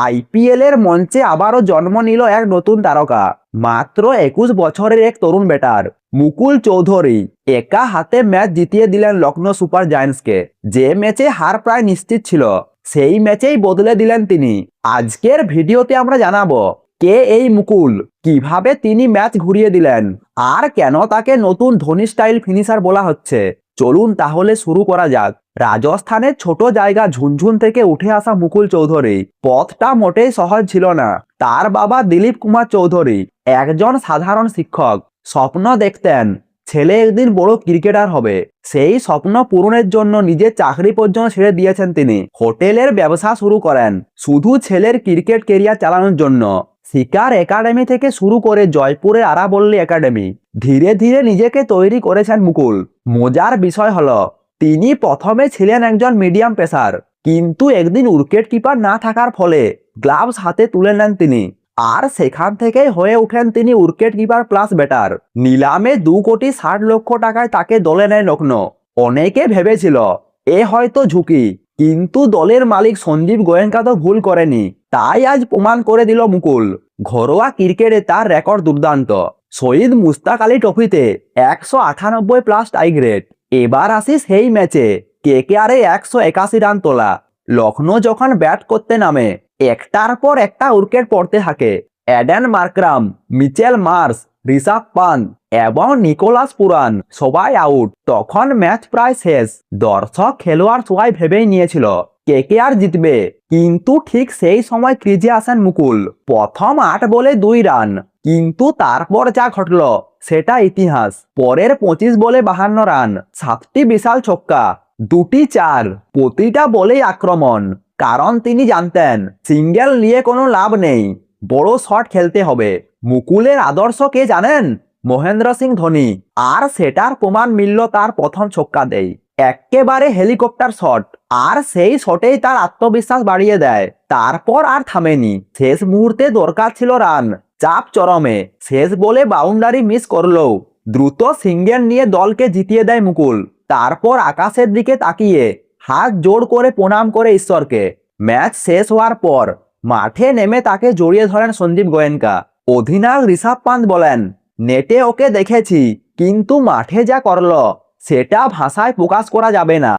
IPL এর মঞ্চে আবারও জন্ম নিল এক নতুন তারকা। মাত্র 21 বছরের এক তরুণ ব্যাটার মুকুল চৌধুরী একা হাতে ম্যাচ জিতিয়ে দিলেন লখনৌ সুপার জায়ান্টসকে। যে ম্যাচে হার প্রায় নিশ্চিত ছিল, সেই ম্যাচেই বদলে দিলেন তিনি। আজকের ভিডিওতে আমরা জানাবো কে এই মুকুল, কিভাবে তিনি ম্যাচ ঘুরিয়ে দিলেন, আর কেন তাকে নতুন ধোনি স্টাইল ফিনিশার বলা হচ্ছে। চলুন তাহলে শুরু করা যাক। রাজস্থানের ছোট জায়গা ঝুনঝুন থেকে উঠে আসা মুকুল চৌধুরী পথটা মোটেই সহজ ছিল না। তার বাবা দিলীপ কুমার চৌধুরী একজন সাধারণ শিক্ষক। স্বপ্ন দেখতেন ছেলে একদিন বড় ক্রিকেটার হবে। সেই স্বপ্ন পূরণের জন্য নিজের চাকরি পর্যন্ত ছেড়ে দিয়েছেন তিনি। হোটেলের ব্যবসা শুরু করেন শুধু ছেলের ক্রিকেট কেরিয়ার চালানোর জন্য। শিকার একাডেমি থেকে শুরু করে জয়পুরের আরাবল্লী একাডেমি, ধীরে ধীরে নিজেকে তৈরি করেছেন মুকুল। মজার বিষয় হলো, তিনি প্রথমে ছিলেন একজন মিডিয়াম পেসার, কিন্তু একদিন উইকেট কিপার না থাকার ফলে গ্লাভস হাতে তুলে নেন তিনি। আর সেখান থেকেই হয়ে ওঠেন তিনি উইকেট কিপার প্লাস ব্যাটার। নিলামে 2,60,00,000 টাকায় তাকে দলে নেয় লখনৌ। অনেকে ভেবেছিল এ হয়তো ঝুঁকি, কিন্তু দলের মালিক সঞ্জীব গোয়েঙ্কা তো ভুল করেনি। তাই আজ প্রমাণ করে দিল মুকুল। ঘরোয়া ক্রিকেটে তার রেকর্ড দুর্দান্ত। শহীদ মুস্তাক আলী ট্রফিতে 198+ টাইগ রেট। এবার আসি সেই ম্যাচে কেকেআরে 181 রান তোলা। লখনৌ যখন ব্যাট করতে নামে, একটার পর একটা উইকেট পড়তে থাকে। Aiden Markram, Mitchell Marsh, Rishabh Pant এবং নিকোলাস পুরান সবাই আউট। তখন ম্যাচ প্রায় শেষ। দর্শক, খেলোয়াড় সবাই ভেবেই নিয়েছিল কেকেআর জিতবে। কিন্তু ঠিক সেই সময় ক্রিজে আসেন মুকুল। প্রথম 8 বলে 2 রান, কিন্তু তারপর যা ঘটল সেটা ইতিহাস। পরের 25 বলে 52 রান, 7টি বিশাল ছক্কা, 2টি 4, প্রতিটা বলেই আক্রমণ। কারণ তিনি জানতেন সিঙ্গেল নিয়ে কোনো লাভ নেই, বড় শট খেলতে হবে। মুকুলের আদর্শ কে জানেন? মহেন্দ্র সিং ধোনি। আর সেটার প্রমাণ মিলল তার প্রথম ছক্কাতেই। একেবারে হেলিকপ্টার শট, আর সেই শটেই তার আত্মবিশ্বাস বাড়িয়ে দেয়। তারপর আর থামেনি। শেষ মুহূর্তে দরকার ছিল রান, চাপ চরমে। শেষ বলে বাউন্ডারি মিস করলেও দ্রুত সিঙ্গেল নিয়ে দলকে জিতিয়ে দেয় মুকুল। তারপর আকাশের দিকে তাকিয়ে হাত জোড় করে প্রণাম করে ঈশ্বরকে। ম্যাচ শেষ হওয়ার পর মাঠে নেমে তাকে জড়িয়ে ধরেন সঞ্জীব গোয়েঙ্কা। অধিনায়ক ঋষভ পান্ত বলেন, নেটে ওকে দেখেছি, কিন্তু মাঠে যা করলো সেটা ভাষায় প্রকাশ করা যাবে না।